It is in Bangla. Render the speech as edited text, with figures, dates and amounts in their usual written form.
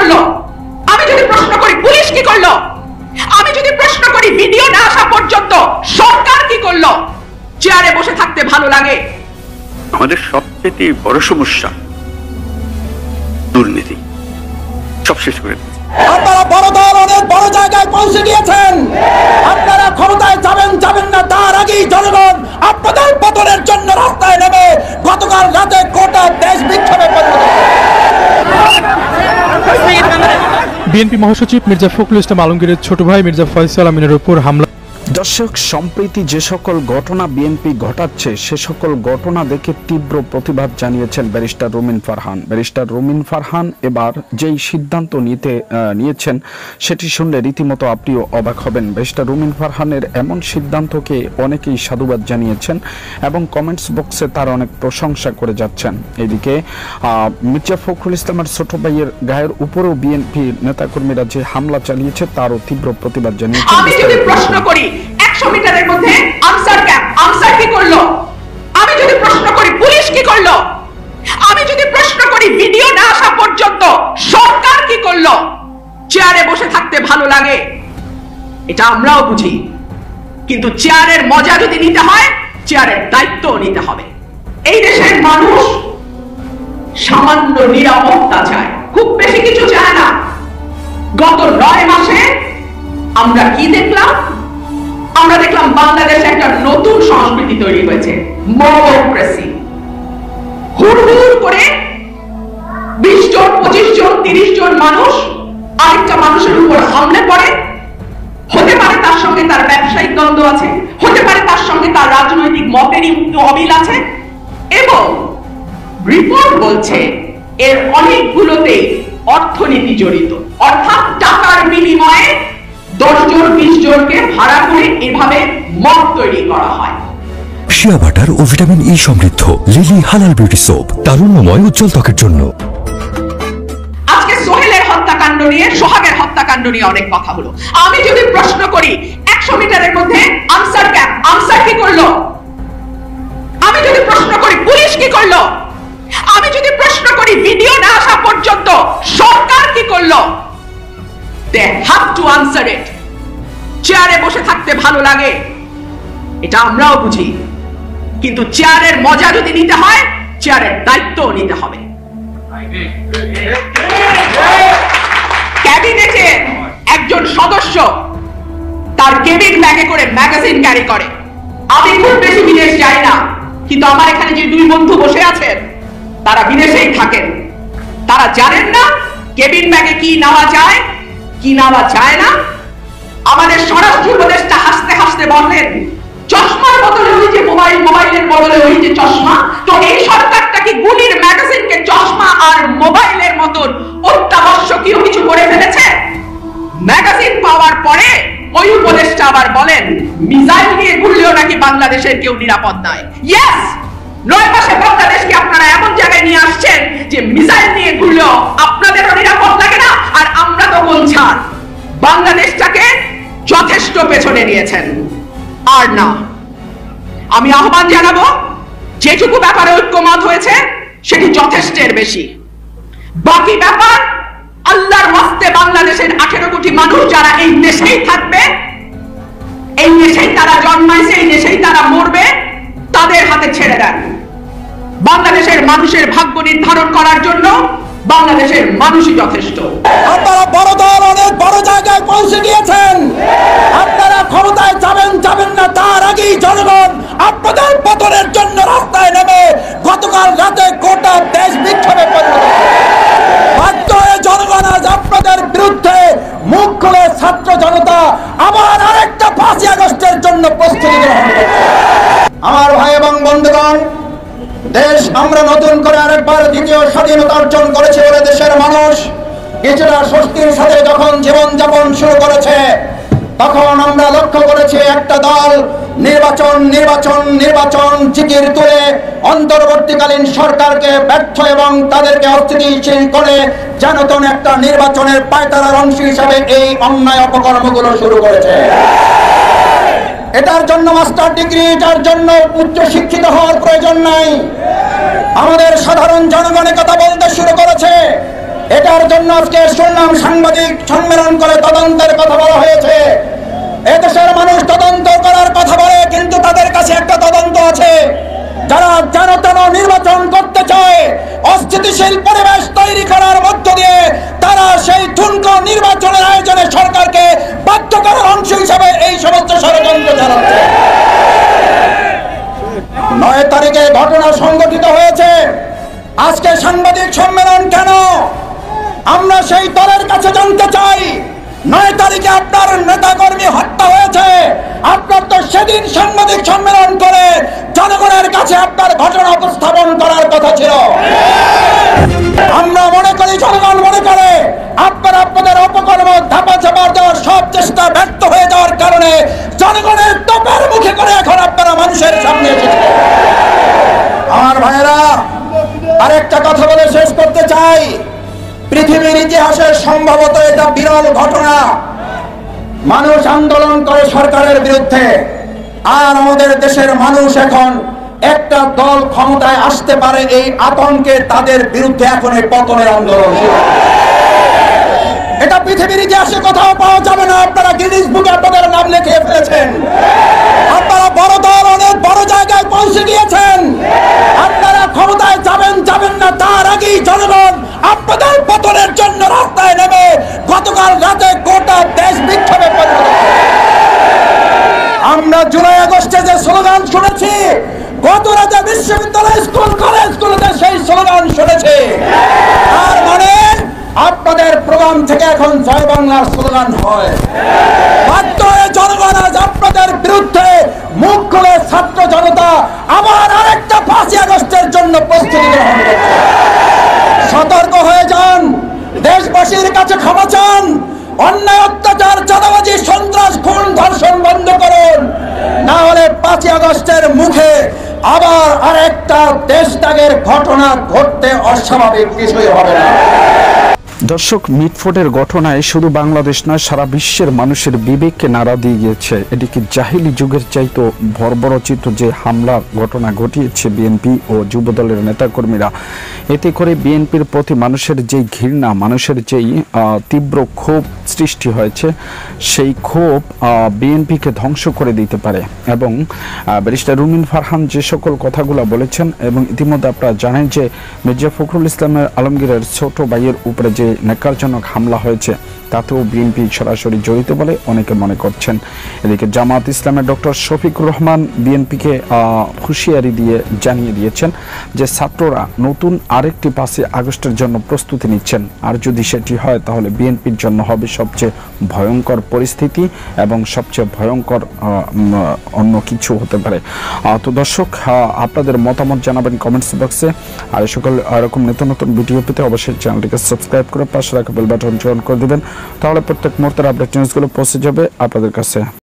করলো? আমি যদি প্রশ্ন করি পুলিশ কি করলো? আমি যদি প্রশ্ন করি ভিডিও না আসা পর্যন্ত সরকার কি করলো? চেয়ারে বসে থাকতে ভালো লাগে? আমাদের সবচেয়ে বড় সমস্যা দুর্নীতি, সব শেষ করে দিচ্ছে। আপনারা বড় দল অনেক বড় জায়গায় পৌঁছে গিয়েছেন, আপনারা ক্ষমতায় যাবেন না তার আগেই জনগণ আপনাদের পতনের জন্য রাস্তায় নেমে গতকাল রাতে গোটা দেশ বিক্ষোভে পরিণত করেছে। বিএনপি মহাসচিব মির্জা ফখরুল ইসলাম আলমগীরের ছোট ভাই মির্জা ফয়সাল আমিনের উপর হামলা। দর্শক, সম্প্রতি যে সকল ঘটনা বিএনপি ঘটাচ্ছে সে সকল ঘটনা দেখে তীব্র প্রতিবাদ জানিয়েছেন ব্যারিস্টার রুমিন ফারহান। ব্যারিস্টার রুমিন ফারহান এবার যেই সিদ্ধান্ত নিয়েছেন সেটি শুনলে রীতিমতো আপনিও অবাক হবেন। ব্যারিস্টার রুমিন ফারহানের এমন সিদ্ধান্তকে অনেকেই সাধুবাদ জানিয়েছেন এবং কমেন্টস বক্সে তার অনেক প্রশংসা করে যাচ্ছেন। এদিকে মির্জা ফখরুল ইসলামের ছোট ভাইয়ের গায়ের উপরেও বিএনপি নেতাকর্মীরা যে হামলা চালিয়েছে তারও তীব্র প্রতিবাদ জানিয়েছেন। আমি যদি প্রশ্ন করি 100 মিটারের মধ্যে আনসার ক্যাম্প, আনসার কি করলো? আমি যদি প্রশ্ন করি পুলিশ কি করলো? আমি যদি প্রশ্ন করি ভিডিও না আসা পর্যন্ত সরকার কি করলো? চেয়ারে বসে থাকতে ভালো লাগে, এটা আমরাও বুঝি, কিন্তু চেয়ারের মজা যদি নিতে হয় চেয়ারের দায়িত্ব নিতে হবে। এই দেশের মানুষ সামান্য নিরাপত্তা চায়, খুব বেশি কিছু চায় না। গত 9 মাসে আমরা কি দেখলাম? আমরা দেখলাম বাংলাদেশে একটা নতুন সংস্কৃতি তৈরি হয়েছে, মবক্রেসি। হুড়হুড় করে 20 জন 25 জন 30 জন মানুষ আরেকটা মানুষের উপর হামলে পড়ে। হতে পারে তার সঙ্গে তার ব্যবসায়িক দ্বন্দ্ব আছে, হতে পারে তার সঙ্গে তার রাজনৈতিক মতেরই অমিল আছে, এবং রিপোর্ট বলছে এর অনেকগুলোতে অর্থনীতি জড়িত, অর্থাৎ টাকার বিনিময়ে 10 জন 20 জনকে ভাড়া করে এভাবে মদ তৈরি করা হয়। শিয়া বাটার ও ভিটামিন ই সমৃদ্ধ লিলি হালাল বিউটি সোপ, তারুণ্যময় উজ্জ্বল ত্বকের জন্য। আজকে সোহেলের হত্যাকাণ্ড নিয়ে, সোহাগের হত্যাকাণ্ড নিয়ে অনেক কথা হলো। আমি যদি প্রশ্ন করি 100 মিটারের মধ্যে আনসার ক্যাম্প, আনসার কি করলো? আমি যদি প্রশ্ন করি পুলিশ কি করলো? আমি যদি প্রশ্ন করি ভিডিও না আসা পর্যন্ত সরকার কি করলো? They have to answer it. চেয়ারে বসে থাকতে ভালো লাগে, এটা আমরাও বুঝি, কিন্তু চেয়ারের মজা যদি নিতে হয় চেয়ারের দায়িত্ব নিতে হবে। ক্যাবিনেটের একজন সদস্য তার কেবিন ব্যাগে করে ম্যাগাজিন ক্যারি করে। আমি খুব বেশি বিদেশ যাই না, কিন্তু আমার এখানে যে 2 বন্ধু বসে আছেন তারা বিদেশেই থাকেন। তারা জানেন না কেবিন ব্যাগে কি নেওয়া যায় কি নেওয়া যায় না। আমাদের স্বরাষ্ট্র উপদেষ্টা হাসতে হাসতে বললেন চশমার বদলে ওই যে মোবাইলের বদলে ওই যে চশমা। তো এই সরকারটা কি গুলির ম্যাগাজিনকে চশমা আর মোবাইলের মতন অত্যাবশ্যকীয় কিছু করে ফেলেছে? ম্যাগাজিন পাওয়ার পরে ওই উপদেষ্টা আবার বলেন মিসাইল নিয়ে ঘুরলেও নাকি বাংলাদেশের কেউ নিরাপদ নয়। ইয়েস, 9 মাসে বাংলাদেশকে আপনারা এমন জায়গায় নিয়ে আসছেন যে মিসাইল নিয়ে ঘুরলেও আপনাদেরও নিরাপদ লাগে না, আর আমরা তো বলছান বাংলাদেশটাকে যথেষ্ট পেছনে নিয়েছেন। আর না, আমি আহ্বান জানাবো যেটুকু ব্যাপারে ঐক্যমত হয়েছে সেটি যথেষ্টের বেশি। বাকি ব্যাপার আল্লাহর ওয়াস্তে বাংলাদেশের 18 কোটি মানুষ যারা এই দেশেই থাকবে, এই দেশেই তারা জন্মাইছে, এই দেশেই তারা মরবে, তাদের হাতে ছেড়ে দেন। বাংলাদেশের মানুষের ভাগ্য নির্ধারণ করার জন্য বাংলাদেশের মানুষই যথেষ্ট। আপনারা বড় দল অনেক বড় জায়গায় পৌঁছে গিয়েছেন, আপনারা ক্ষমতায় যাবেন না তার আগেই জনগণ আপনাদের পতনের জন্য রাস্তায় নেমে গতকাল রাতে গোটা দেশ বিক্ষোভে পরিণত করেছে। বাধ্য হয়ে জনগণ আজ আপনাদের বিরুদ্ধে মুখ খুলে ছাত্র জনতা আবার আরেকটা 5ই আগস্টের জন্য প্রস্তুতি গ্রহণ করছে। আমার ভাই এবং বন্ধুগণ, দেশ আমরা নতুন করে আরেকবার দ্বিতীয় স্বাধীনতা অর্জন করেছে বলে দেশের মানুষ কিছুটা স্বস্তির সাথে যখন জীবনযাপন শুরু করেছে, তখন আমরা লক্ষ্য করেছি একটা দল নির্বাচন জিকির তুলে অন্তর্বর্তীকালীন সরকারকে ব্যর্থ এবং তাদেরকে অস্থিতিশীল করে যেন একটা নির্বাচনের পায়তারার অংশ হিসাবে এই অন্যায় অপকর্মগুলো শুরু করেছে। এটার জন্য মাস্টার ডিগ্রি, এটার জন্য উচ্চ শিক্ষিত হওয়ার প্রয়োজন নাই। আমাদের সাধারণ জনগণের কথা বলতে শুরু করেছে। এটার জন্য আজকে শুনলাম সাংবাদিক সম্মেলন করে তদন্তের কথা বলা হয়েছে। এদেশের মানুষ তদন্ত করার কথা বলে, কিন্তু তাদের কাছে একটা তদন্ত আছে। যারা যেন নির্বাচন করতে চায়, অস্থিতিশীল পরিবেশ তৈরি করার মধ্য দিয়ে তারা সেই ঠুনকো নির্বাচনের আয়োজনে সরকারকে বাধ্য করার অংশ হিসাবে এই সমস্ত ষড়যন্ত্র চালাচ্ছে। 9 তারিখে ঘটনা সংঘটিত হয়েছে। আজকে সাংবাদিক সম্মেলন কেন? আমরা সেই দলের কাছে জানতে চাই, 9 তারিখে আপনার নেতাকর্মী হত্যা হয়েছে, আপনার তো সেদিন সাংবাদিক সম্মেলন করে জনগণের কাছে আপনার ঘটনা উপস্থাপন করার কথা ছিল। আমরা মনে করি, জনগণ মনে করে আপনারা আপনাদের অপকর্ম ধাপা চাপা দেওয়ার সব চেষ্টা ব্যর্থ হয়ে যাওয়ার কারণে জনগণের তোপের মুখে করে এখন আপনারা মানুষের সামনে এসেছেন। আমার ভাইয়েরা, আরেকটা কথা বলে শেষ করতে চাই। পৃথিবীর ইতিহাসে সম্ভবত এটা বিরল ঘটনা। মানুষ আন্দোলন করে সরকারের বিরুদ্ধে, আর আমাদের দেশের মানুষ এখন একটা দল ক্ষমতায় আসতে পারে এই আতঙ্কে তাদের বিরুদ্ধে এখন এই পতনের আন্দোলন। এটা পৃথিবীর ইতিহাসে কোথাও পাওয়া যাবে না। আপনারা গিনিস বুকে আপনাদের নাম লিখে ফেলেছেন। আপনারা বড় দল, অনেক বড় জায়গায় পৌঁছে গিয়েছেন। আপনারা ক্ষমতায় যাবেন না তার আগেই জনগণ আপনাদের পতনের জন্য রাস্তায় নেমে গতকাল রাতে গোটা দেশ বিক্ষোভে পরিণত হয়েছে। আমরা জুলাই আগস্টে যে স্লোগান শুনেছি, গত রাতে বিশ্ববিদ্যালয়, স্কুল, কলেজগুলোতে সেই স্লোগান শুনেছি। তার মানে আপনাদের প্রোগ্রাম থেকে এখন জয় বাংলার স্লোগান হয়। বাধ্য হয়ে জনগণ আজ আপনাদের বিরুদ্ধে মুখ খুলে ছাত্র জনতা আবার আরেকটা 5ই আগস্টের জন্য প্রস্তুতি গ্রহণ করছে। সতর্ক হয়ে যান, দেশবাসীর কাছে ক্ষমা চান। অন্যায়, অত্যাচার, চাঁদাবাজি, সন্ত্রাস, খুন, ধর্ষণ বন্ধ করুন, না হলে 5ই আগস্টের মুখে আবার আরেকটা দেশত্যাগের ঘটনা ঘটতে অস্বাভাবিক কিছুই হবে না। দর্শক, মিটফোর্ডের ঘটনায় শুধু বাংলাদেশ নয়, সারা বিশ্বের মানুষের বিবেককে নাড়া দিয়ে গিয়েছে। এটিকে জাহিলি যুগের চাইতো বর্বরচিত যে হামলার ঘটনা ঘটিয়েছে বিএনপি ও যুবদলের নেতাকর্মীরা। এতে করে বিএনপির প্রতি মানুষের যেই ঘৃণা, মানুষের যেই তীব্র ক্ষোভ সৃষ্টি হয়েছে, সেই ক্ষোভ বিএনপিকে ধ্বংস করে দিতে পারে। এবং ব্যারিস্টার রুমিন ফারহান যে সকল কথাগুলো বলেছেন, এবং ইতিমধ্যে আপনারা জানেন যে মির্জা ফখরুল ইসলামের আলমগীরের ছোট ভাইয়ের উপরে যে ন্যাক্কারজনক হামলা হয়েছে, তাতেও বিএনপি সরাসরি জড়িত বলে অনেকে মনে করছেন। এদিকে জামাত ইসলামের ডক্টর শফিকুর রহমান বিএনপিকে হুঁশিয়ারি দিয়ে জানিয়ে দিয়েছেন যে ছাত্ররা নতুন আরেকটি 5ই আগস্টের জন্য প্রস্তুতি নিচ্ছেন, আর যদি সেটি হয় তাহলে বিএনপির জন্য হবে সবচেয়ে ভয়ঙ্কর পরিস্থিতি এবং সবচেয়ে ভয়ঙ্কর অন্য কিছু হতে পারে। তো দর্শক, আপনাদের মতামত জানাবেন কমেন্টস বক্সে। আর সকল এরকম নতুন নতুন ভিডিও পেতে অবশ্যই চ্যানেলটিকে সাবস্ক্রাইব করে পাশে রাখা বেল বাটন অন করে দিবেন, তাহলে প্রত্যেক মুহূর্তের আপডেট নিউজগুলো পৌঁছে যাবে আপনাদের কাছে।